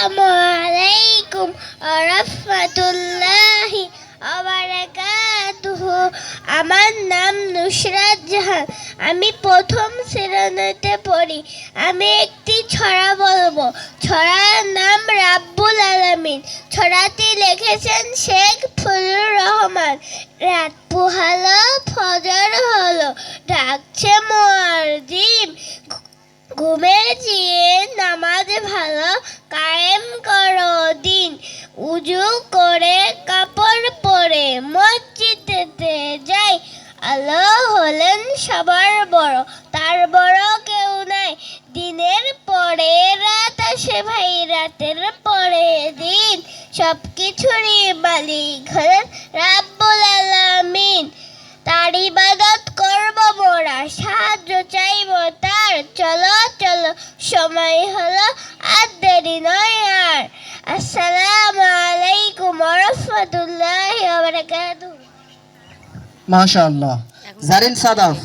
আসসালামু আলাইকুম ওয়া রাহমাতুল্লাহি ওয়া বারাকাতুহু। আমার নাম নুসরাত জাহান। আমি প্রথম শ্রেণীতে পড়ি। আমি একটি ছড়া বলবো। ছড়ার নাম রাব্বুল আলামিন। ছড়াটি লিখেছেন শেখ ফজলুর রহমান। রাত পোহালো, ফজর হলো, ডাকছে মুয়াজ্জিন। ঘুমের চেয়ে নামাজ ভালো, কায়েম করো দিন। উজু করে কাপড় পরে মসজিদেতে যাই। আল্লাহ হলেন সবার বড়, তার বড় কেউ নাই। দিনের পরে রাত আসে ভাই, রাতের পরে দিন। সবকিছুরই মালিক হলেন রাব্বুল আলামিন। তার ইবাদত করব মোরা, সাহায্য চাইব তার। চলো চলো, সময় হলো, আর দেরি নয় আর। আসসালামু আলাইকুম ওয়া রাহমাতুল্লাহি ওয়া বারাকাতুহু। মাশাআল্লাহ। জারিন সাদাফ।